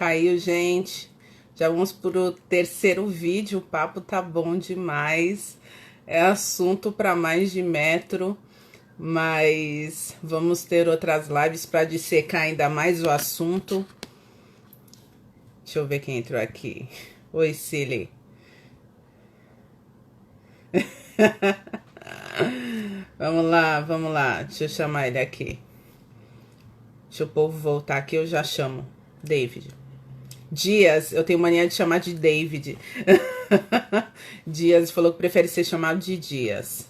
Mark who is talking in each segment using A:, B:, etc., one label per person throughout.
A: Caiu, gente. Já vamos pro terceiro vídeo. O papo tá bom demais. É assunto para mais de metro, mas vamos ter outras lives para dissecar ainda mais o assunto. Deixa eu ver quem entrou aqui. Oi, Silly. Vamos lá, vamos lá. Deixa eu chamar ele aqui. Deixa o povo voltar aqui, eu já chamo. David. Dias, eu tenho mania de chamar de David. Dias falou que prefere ser chamado de Dias.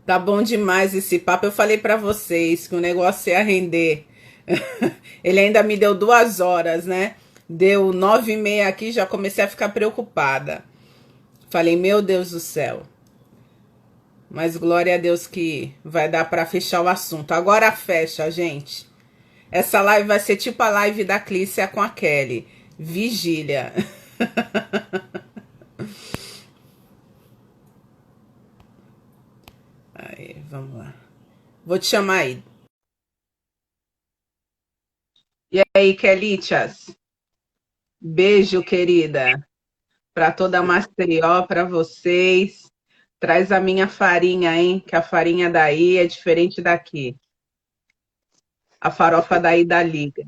A: Tá bom demais esse papo. Eu falei pra vocês que o negócio ia render. Ele ainda me deu 2 horas, né? Deu 9h30 aqui, já comecei a ficar preocupada. Falei, meu Deus do céu. Mas glória a Deus que vai dar pra fechar o assunto. Agora fecha, gente. Essa live vai ser tipo a live da Clícia com a Kelly. Vigília. Aí, vamos lá. Vou te chamar aí. E aí, Kelitias? Beijo, querida. Para toda a Maceió, para vocês. Traz a minha farinha, hein? Que a farinha daí é diferente daqui. A farofa daí da liga.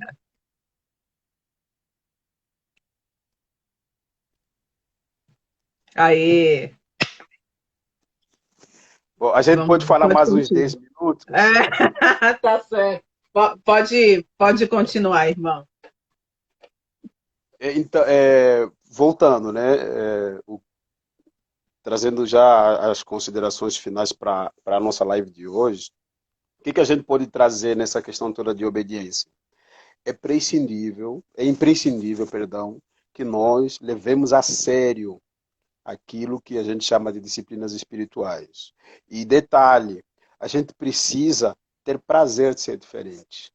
A: Aê!
B: Bom, a gente
A: Vamos,
B: pode falar
A: pode
B: mais uns
A: continuar.
B: 10 minutos?
A: É, tá certo. Pode continuar, irmão.
B: Então, voltando, né? Trazendo já as considerações finais para a nossa live de hoje, o que a gente pode trazer nessa questão toda de obediência? É imprescindível, perdão, que nós levemos a sério aquilo que a gente chama de disciplinas espirituais. E detalhe, a gente precisa ter prazer de ser diferente.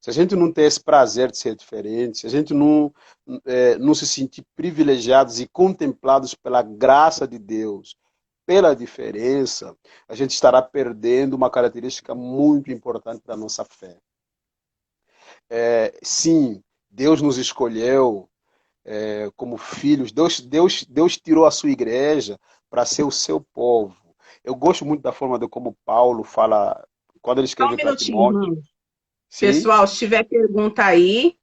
B: Se a gente não ter esse prazer de ser diferente, se a gente não se sentir privilegiados e contemplados pela graça de Deus, pela diferença, a gente estará perdendo uma característica muito importante da nossa fé. Sim, Deus nos escolheu como filhos, Deus tirou a sua igreja para ser o seu povo. Eu gosto muito da forma de como Paulo fala, quando ele
A: Só um
B: escreve para
A: minutinho,
B: Timóteo.
A: irmão.
B: Sim?
A: Pessoal, se tiver pergunta aí,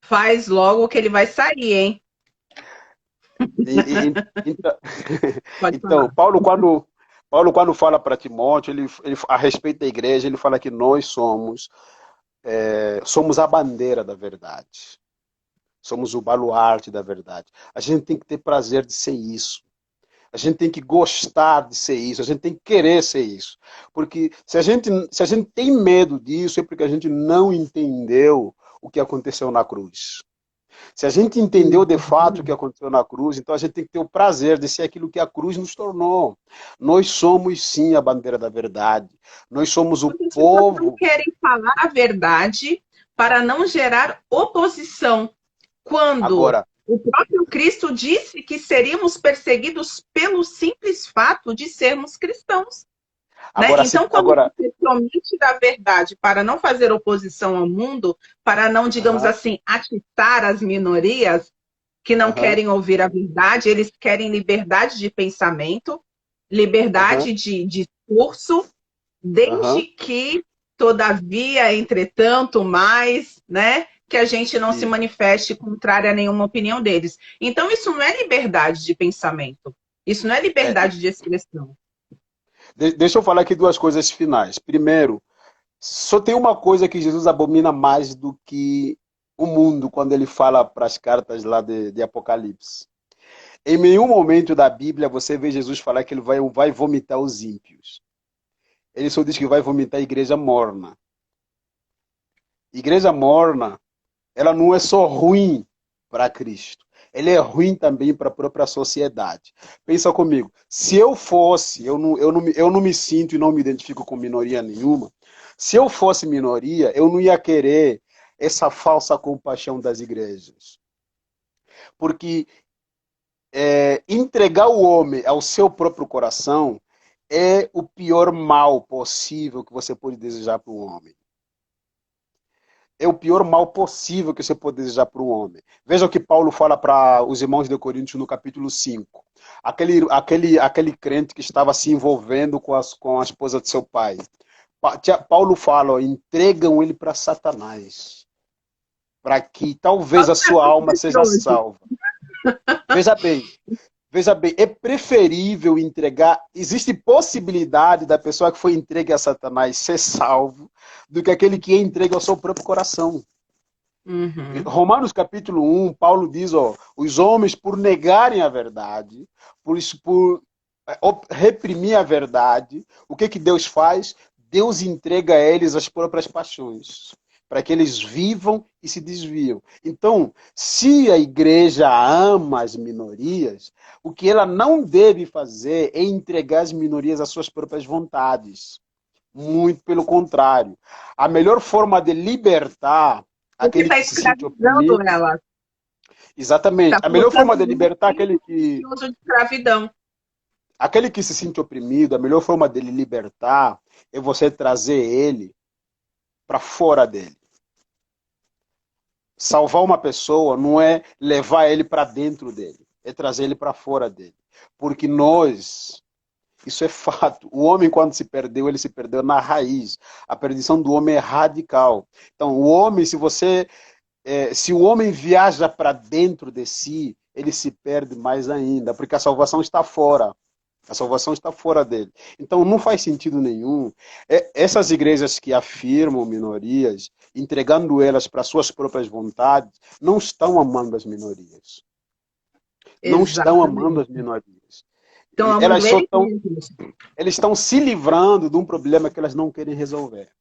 A: faz logo que ele vai sair, hein?
B: Então,
A: Pode
B: então,
A: falar.
B: Paulo, quando fala para Timóteo, a respeito da igreja, ele fala que nós somos a bandeira da verdade. Somos o baluarte da verdade. A gente tem que ter prazer de ser isso. A gente tem que gostar de ser isso. A gente tem que querer ser isso. Porque se a gente tem medo disso, é porque a gente não entendeu o que aconteceu na cruz. Se a gente entendeu de fato o que aconteceu na cruz, então a gente tem que ter o prazer de ser aquilo que a cruz nos tornou. Nós somos sim a bandeira da verdade. Nós somos o
A: Muitas pessoas não
B: povo.
A: querem falar a verdade para não gerar oposição, quando
B: Agora,
A: o próprio Cristo disse que seríamos perseguidos pelo simples fato de sermos cristãos. Né?
B: agora,
A: Então, quando
B: agora,
A: você promete da verdade para não fazer oposição ao mundo, para não, digamos
B: aham,
A: assim, atiçar as minorias que não
B: aham,
A: querem ouvir a verdade, eles querem liberdade de pensamento,
B: aham,
A: liberdade de discurso, desde
B: aham,
A: que, todavia, entretanto, mais, né, que a gente não se
B: sim.
A: manifeste contrária a nenhuma opinião deles. Então, isso não é liberdade de pensamento, isso não é
B: É,
A: liberdade de expressão.
B: deixa eu falar aqui duas coisas finais. Primeiro, só tem uma coisa que Jesus abomina mais do que o mundo quando ele fala para as cartas lá de Apocalipse. Em nenhum momento da Bíblia você vê Jesus falar que ele vai vomitar os ímpios. Ele só diz que vai vomitar a igreja morna. Igreja morna, ela não é só ruim para Cristo. Ela é ruim também para a própria sociedade. Pensa comigo, se eu fosse, eu não me sinto e não me identifico com minoria nenhuma, se eu fosse minoria, eu não ia querer essa falsa compaixão das igrejas. Porque entregar o homem ao seu próprio coração é o pior mal possível que você pode desejar para o homem. é o pior mal possível que você pode desejar para um homem. Veja o que Paulo fala para os irmãos de Coríntios no capítulo 5. Aquele crente que estava se envolvendo com a esposa de seu pai. Paulo fala, ó, entregam ele para Satanás, para que talvez a sua alma seja salva. Veja bem, Veja bem, é preferível entregar. Existe possibilidade da pessoa que foi entregue a Satanás ser salvo do que aquele que é entregue ao seu próprio coração.
A: Uhum.
B: Romanos capítulo 1, Paulo diz: ó, os homens, por negarem a verdade, por reprimir a verdade, o que Deus faz? Deus entrega a eles as próprias paixões, para que eles vivam e se desviam. Então, se a igreja ama as minorias, o que ela não deve fazer é entregar as minorias às suas próprias vontades. Muito pelo contrário. A melhor forma de libertar
A: Porque
B: aquele
A: está
B: que se sente
A: escravizando
B: oprimido.
A: ela.
B: Exatamente.
A: Está
B: A melhor forma
A: colocando
B: de
A: no
B: libertar
A: uso de escravidão.
B: aquele que se sente oprimido, a melhor forma dele libertar é você trazer ele para fora dele. Salvar uma pessoa não é levar ele para dentro dele, é trazer ele para fora dele. Porque isso é fato. O homem, quando se perdeu, ele se perdeu na raiz. A perdição do homem é radical. Então, o homem, se o homem viaja para dentro de si, ele se perde mais ainda, porque a salvação está fora. A salvação está fora dele. Então não faz sentido nenhum. Essas igrejas que afirmam minorias, entregando elas para suas próprias vontades, não estão amando as minorias. Não estão amando
A: Exatamente.
B: as minorias.
A: Estão
B: Elas
A: amando
B: só
A: eles
B: estão,
A: mesmos.
B: eles estão se livrando de um problema que elas não querem resolver.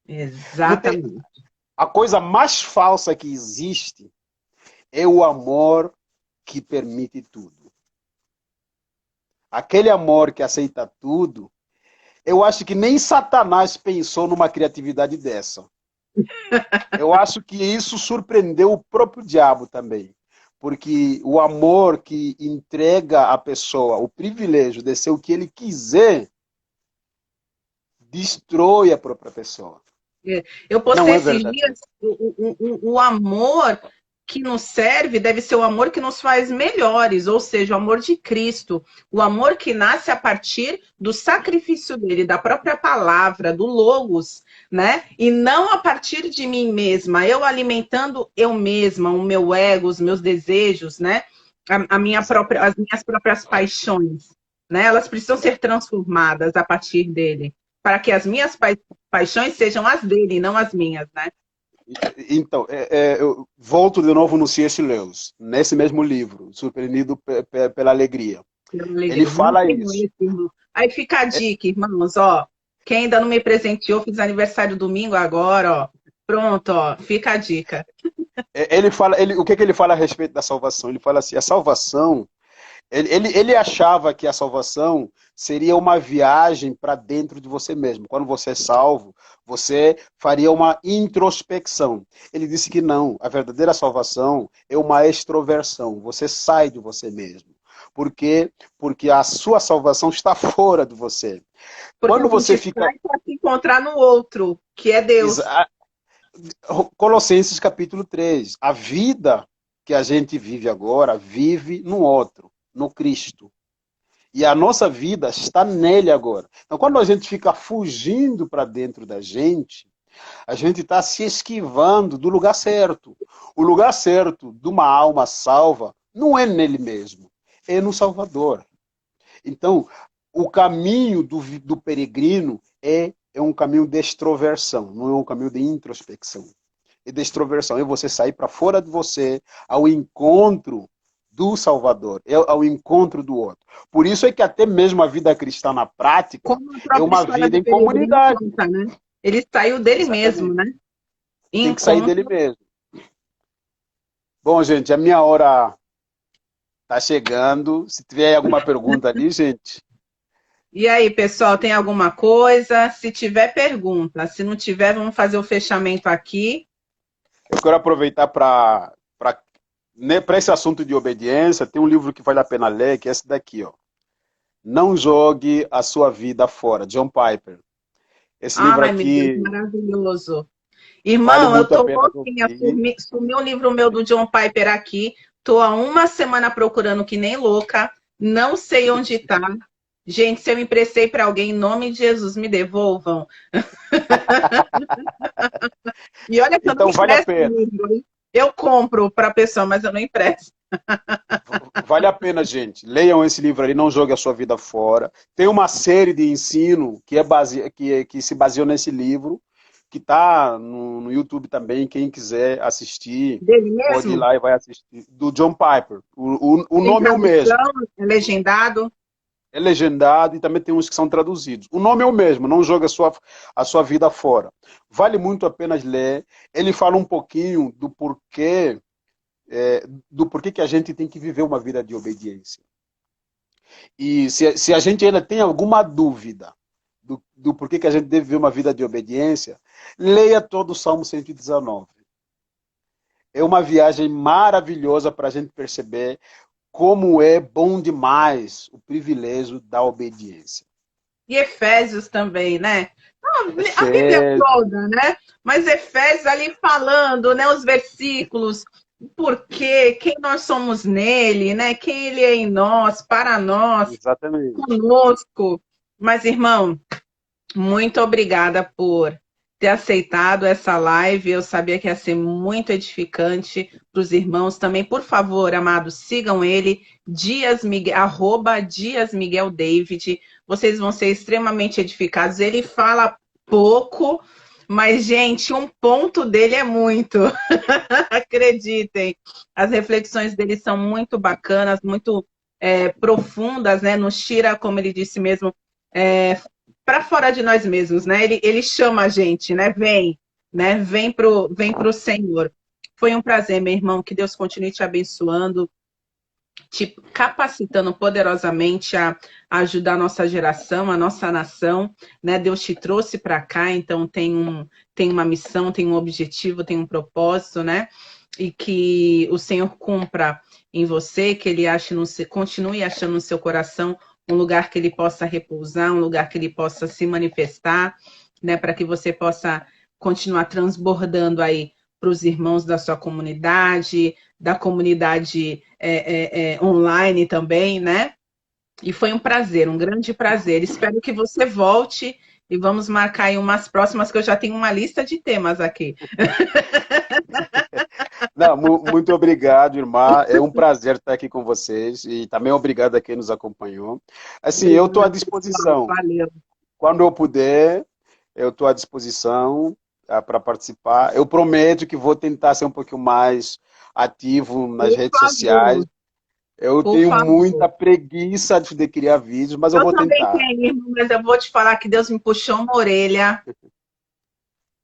B: Não tem,
A: Exatamente.
B: a coisa mais falsa que existe é o amor que permite tudo. Aquele amor que aceita tudo, eu acho que nem Satanás pensou numa criatividade dessa. Eu acho que isso surpreendeu o próprio diabo também. Porque o amor que entrega à pessoa o privilégio de ser o que ele quiser, destrói a própria pessoa.
A: Eu
B: Não
A: postei
B: é
A: esses
B: verdadeiro.
A: dias, o amor que nos serve deve ser o amor que nos faz melhores, ou seja, o amor de Cristo, o amor que nasce a partir do sacrifício dele, da própria palavra, do logos, né? E não a partir de mim mesma, eu alimentando eu mesma, o meu ego, os meus desejos, né? A minha própria, as minhas próprias paixões, né? Elas precisam ser transformadas a partir dele, para que as minhas paixões sejam as dele, não as minhas, né?
B: Então, eu volto de novo no C.S. Lewis, nesse mesmo livro, Surpreendido pela Alegria.
A: Pela
B: Ele
A: alegria. Não
B: fala isso.
A: conheço, irmão. Aí fica a dica, irmãos, ó. Quem ainda não me presenteou, fiz aniversário domingo agora, ó. Pronto, ó. Fica a dica.
B: Ele fala, o que ele fala a respeito da salvação? Ele fala assim, a salvação, ele achava que a salvação seria uma viagem para dentro de você mesmo. Quando você é salvo, você faria uma introspecção. Ele disse que não, a verdadeira salvação é uma extroversão. Você sai de você mesmo. Por quê? Porque a sua salvação está fora de você.
A: Porque a
B: Quando você
A: gente
B: fica...
A: sai para se encontrar no outro, que é Deus.
B: Colossenses capítulo 3. A vida que a gente vive agora, vive no outro, no Cristo. E a nossa vida está nele agora. Então, quando a gente fica fugindo para dentro da gente, a gente está se esquivando do lugar certo. O lugar certo de uma alma salva não é nele mesmo, é no Salvador. Então, o caminho do peregrino é um caminho de extroversão, não é um caminho de introspecção. E de extroversão é você sair para fora de você, ao encontro do Salvador, ao encontro do outro. Por isso é que até mesmo a vida cristã na prática
A: Como a
B: é
A: própria
B: uma
A: história
B: vida
A: do
B: em
A: peregrino
B: comunidade.
A: conta, né? Ele saiu dele mesmo,
B: Exatamente.
A: né?
B: Tem que sair
A: Encontro.
B: dele mesmo. Bom, gente, a minha hora está chegando. Se tiver alguma pergunta ali, gente,
A: E aí, pessoal, tem alguma coisa? Se tiver, pergunta. Se não tiver, vamos fazer o fechamento aqui.
B: eu quero aproveitar para esse assunto de obediência, tem um livro que vale a pena ler, que é esse daqui, ó. Não jogue a sua vida fora, John Piper. Esse livro
A: Ai, meu Deus,
B: aqui,
A: maravilhoso.
B: Vale
A: Irmão, eu
B: muito a
A: tô
B: pena
A: louquinha.
B: conferir.
A: Sumiu um livro meu do John Piper aqui. Tô há uma semana procurando que nem louca. Não sei onde tá. Gente, se eu emprestei para alguém, em nome de Jesus, me devolvam. E olha que eu não
B: Então vale a
A: empresto
B: pena.
A: livro, hein? Eu compro para a pessoa, mas eu não empresto.
B: Vale a pena, gente. Leiam esse livro aí, não jogue a sua vida fora. Tem uma série de ensino que se baseou nesse livro, que está no YouTube também. Quem quiser assistir,
A: Dele
B: pode ir
A: mesmo?
B: lá e vai assistir. Do John Piper. O
A: Tem
B: nome é o mesmo.
A: tradução, é legendado.
B: É legendado e também tem uns que são traduzidos. O nome é o mesmo, não joga a sua vida fora. Vale muito a pena ler. Ele fala um pouquinho do porquê que a gente tem que viver uma vida de obediência. E se a gente ainda tem alguma dúvida do porquê que a gente deve viver uma vida de obediência, leia todo o Salmo 119. É uma viagem maravilhosa para a gente perceber como é bom demais o privilégio da obediência.
A: E Efésios também, né? A Bíblia
B: Efésios,
A: toda, né? Mas Efésios ali falando, né? Os versículos, por quê, quem nós somos nele, né? Quem ele é em nós, para nós,
B: exatamente.
A: conosco. Mas, irmão, muito obrigada por ter aceitado essa live. Eu sabia que ia ser muito edificante para os irmãos também. Por favor, amados, sigam ele, @Dias Miguel David. Vocês vão ser extremamente edificados. Ele fala pouco, mas, gente, um ponto dele é muito. Acreditem. As reflexões dele são muito bacanas, muito profundas, né? Nos tira, como ele disse mesmo, para fora de nós mesmos, né? Ele chama a gente, né? Vem, né? Vem pro Senhor. Foi um prazer, meu irmão. Que Deus continue te abençoando, te capacitando poderosamente a ajudar a nossa geração, a nossa nação, né? Deus te trouxe para cá, então tem uma missão, tem um objetivo, tem um propósito, né? E que o Senhor cumpra em você, que ele continue achando no seu coração um lugar que ele possa repousar, um lugar que ele possa se manifestar, né? Para que você possa continuar transbordando aí para os irmãos da sua comunidade, da comunidade online também, né? E foi um prazer, um grande prazer. Espero que você volte e vamos marcar aí umas próximas, que eu já tenho uma lista de temas aqui.
B: Não, muito obrigado, irmã. É um prazer estar aqui com vocês e também obrigado a quem nos acompanhou. Assim, eu estou à
A: Obrigada, pessoal.
B: disposição.
A: Valeu.
B: Quando eu puder, eu estou à disposição para participar. Eu prometo que vou tentar ser um pouquinho mais ativo nas
A: Por
B: redes sociais.
A: favor,
B: Eu
A: por
B: tenho muita
A: favor.
B: preguiça de criar vídeos, mas eu
A: Eu
B: vou
A: também
B: tentar.
A: tenho, irmão, mas eu vou te falar que Deus me puxou uma orelha.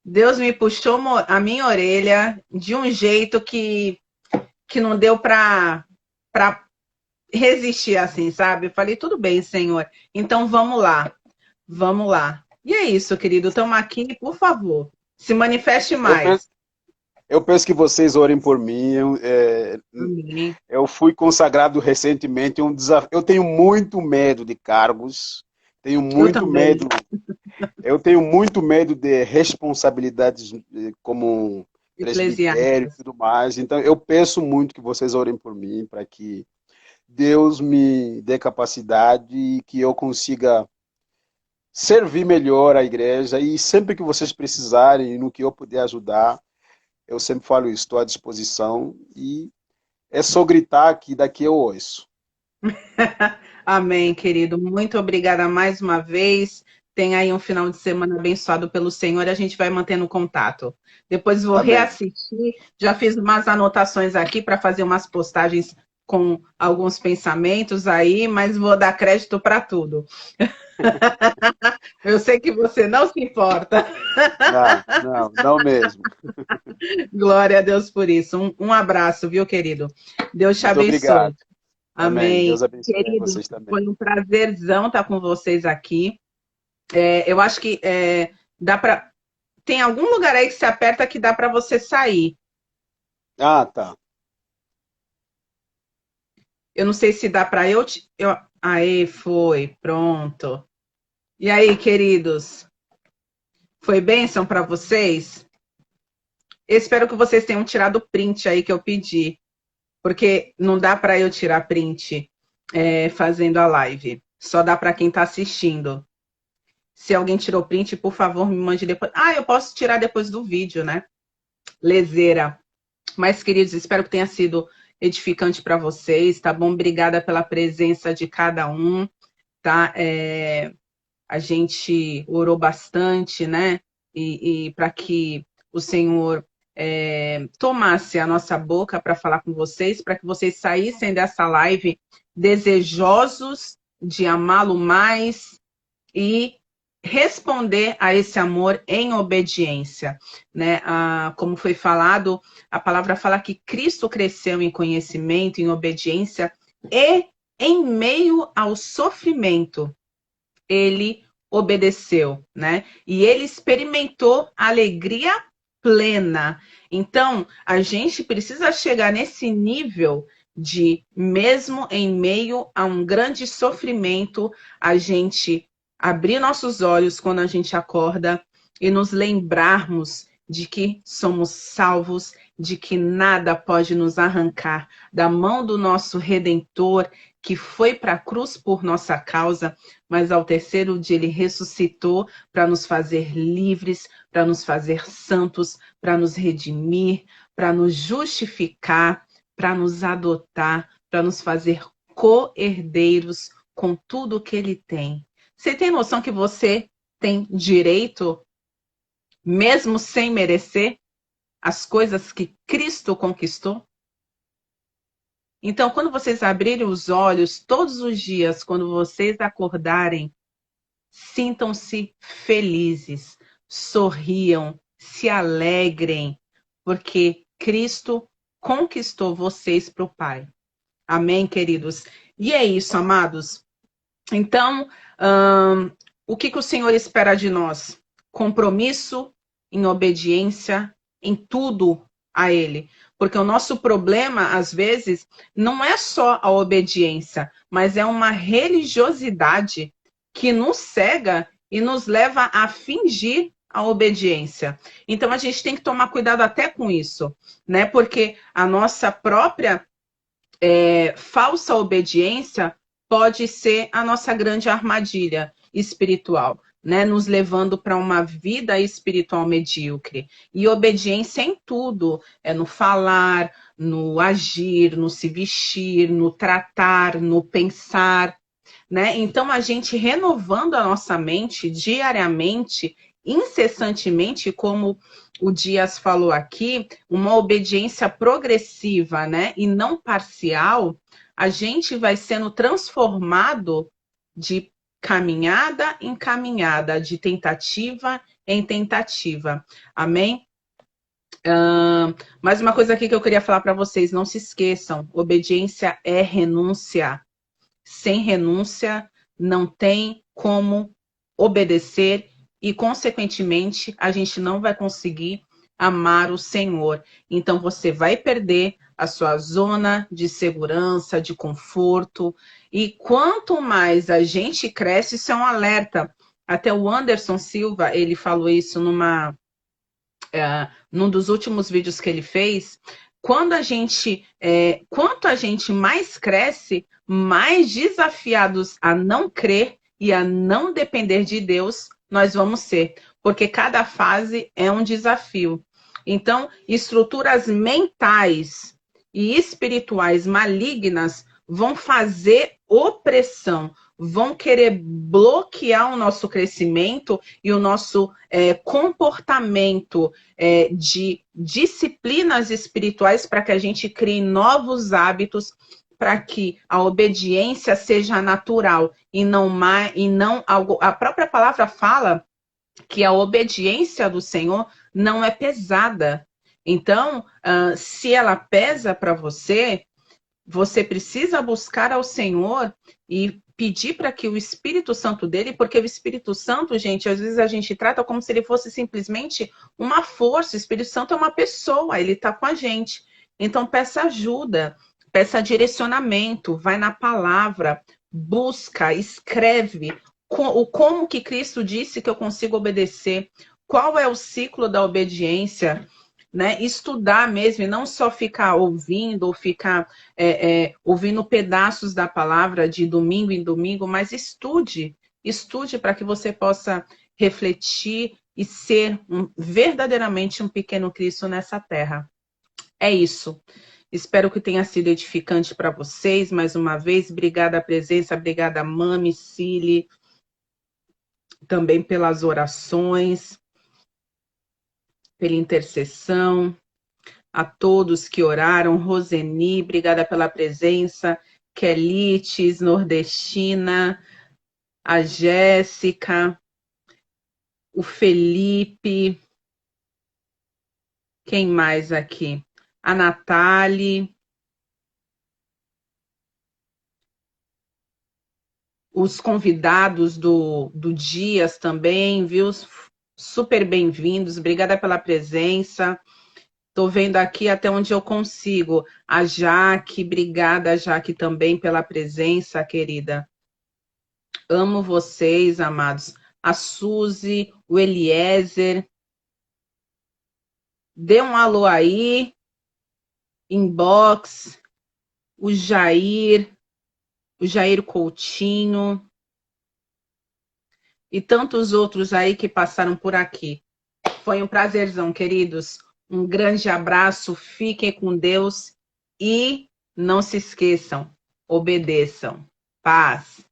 A: Deus me puxou a minha orelha de um jeito que não deu para resistir assim, sabe? Eu falei, tudo bem, Senhor. Então vamos lá. Vamos lá. E é isso, querido. Estamos aqui, por favor. Se manifeste
B: Eu penso,
A: mais.
B: eu penso que vocês orem por mim.
A: Amém.
B: Eu fui consagrado recentemente. Eu tenho muito medo de cargos. Tenho
A: Eu
B: muito
A: também.
B: medo. Eu tenho muito medo de responsabilidades como presbitério e
A: Eclesiastes.
B: tudo mais. Então, eu peço muito que vocês orem por mim, para que Deus me dê capacidade e que eu consiga servir melhor a igreja. E sempre que vocês precisarem, no que eu puder ajudar, eu sempre falo isso, estou à disposição. E é só gritar que daqui eu ouço.
A: Amém, querido. Muito obrigada mais uma vez. Tenha aí um final de semana abençoado pelo Senhor. A gente vai mantendo contato. Depois vou
B: Amém.
A: reassistir. Já fiz umas anotações aqui para fazer umas postagens com alguns pensamentos aí, mas vou dar crédito para tudo. Eu sei que você não se importa.
B: Não, não, não mesmo.
A: Glória a Deus por isso. Um abraço, viu, querido? Deus te
B: Muito
A: abençoe.
B: obrigado. Amém.
A: Amém.
B: Deus abençoe a
A: Queridos,
B: vocês também.
A: foi um prazerzão estar com vocês aqui. Eu acho que dá para. Tem algum lugar aí que se aperta que dá para você sair.
B: Ah, tá.
A: Eu não sei se dá para Aí foi, pronto. E aí, queridos? Foi bênção para vocês? Eu espero que vocês tenham tirado o print aí que eu pedi, porque não dá para eu tirar print fazendo a live. Só dá para quem está assistindo. Se alguém tirou print, por favor, me mande depois. Ah, eu posso tirar depois do vídeo, né? Lezeira. Mas, queridos, espero que tenha sido edificante para vocês, tá bom? Obrigada pela presença de cada um, tá? A gente orou bastante, né? E para que o Senhor tomasse a nossa boca para falar com vocês, para que vocês saíssem dessa live desejosos de amá-lo mais e responder a esse amor em obediência, né? Como foi falado, a palavra fala que Cristo cresceu em conhecimento, em obediência e em meio ao sofrimento, ele obedeceu, né? E ele experimentou alegria plena. Então, a gente precisa chegar nesse nível de, mesmo em meio a um grande sofrimento, a gente abrir nossos olhos quando a gente acorda e nos lembrarmos de que somos salvos, de que nada pode nos arrancar da mão do nosso Redentor, que foi para a cruz por nossa causa, mas ao terceiro dia ele ressuscitou para nos fazer livres, para nos fazer santos, para nos redimir, para nos justificar, para nos adotar, para nos fazer co-herdeiros com tudo que ele tem. Você tem noção que você tem direito, mesmo sem merecer, as coisas que Cristo conquistou? Então, quando vocês abrirem os olhos todos os dias, quando vocês acordarem, sintam-se felizes, sorriam, se alegrem, porque Cristo conquistou vocês para o Pai. Amém, queridos? E é isso, amados. Então, o que o Senhor espera de nós? Compromisso em obediência em tudo a Ele. Porque o nosso problema, às vezes, não é só a obediência, mas é uma religiosidade que nos cega e nos leva a fingir a obediência. Então, a gente tem que tomar cuidado até com isso, né? Porque a nossa própria falsa obediência pode ser a nossa grande armadilha espiritual, né? Nos levando para uma vida espiritual medíocre. E obediência em tudo, no falar, no agir, no se vestir, no tratar, no pensar, né? Então, a gente renovando a nossa mente diariamente, incessantemente, como o Dias falou aqui, uma obediência progressiva, né? E não parcial, a gente vai sendo transformado de caminhada em caminhada, de tentativa em tentativa. Amém? Mais uma coisa aqui que eu queria falar para vocês, não se esqueçam, obediência é renúncia. Sem renúncia, não tem como obedecer e, consequentemente, a gente não vai conseguir amar o Senhor. Então, você vai perder a sua zona de segurança, de conforto. E quanto mais a gente cresce, isso é um alerta. Até o Anderson Silva, ele falou isso num dos últimos vídeos que ele fez. Quanto a gente mais cresce, mais desafiados a não crer e a não depender de Deus nós vamos ser, porque cada fase é um desafio. Então, estruturas mentais e espirituais malignas vão fazer opressão, vão querer bloquear o nosso crescimento e o nosso comportamento de disciplinas espirituais para que a gente crie novos hábitos, para que a obediência seja natural e não algo. A própria palavra fala que a obediência do Senhor não é pesada. Então, se ela pesa para você, você precisa buscar ao Senhor e pedir para que o Espírito Santo dele, porque o Espírito Santo, gente, às vezes a gente trata como se ele fosse simplesmente uma força. O Espírito Santo é uma pessoa, ele está com a gente. Então, peça ajuda, peça direcionamento, vai na palavra, busca, escreve como que Cristo disse que eu consigo obedecer, qual é o ciclo da obediência. né, estudar mesmo, e não só ficar ouvindo ou ficar ouvindo pedaços da palavra de domingo em domingo, mas estude para que você possa refletir e ser verdadeiramente um pequeno Cristo nessa terra. É isso. Espero que tenha sido edificante para vocês. Mais uma vez, obrigada a presença, obrigada Mami, Cili, também pelas orações, pela intercessão, a todos que oraram. Roseni, obrigada pela presença. Kelites, Nordestina, a Jéssica, o Felipe, quem mais aqui? A Natália, os convidados do Dias também, viu? Super bem-vindos, obrigada pela presença. Estou vendo aqui até onde eu consigo. A Jaque, obrigada, Jaque, também pela presença, querida. Amo vocês, amados. A Suzy, o Eliezer. Dê um alô aí. Inbox. O Jair Coutinho. E tantos outros aí que passaram por aqui. Foi um prazerzão, queridos. Um grande abraço, fiquem com Deus e não se esqueçam, obedeçam. Paz.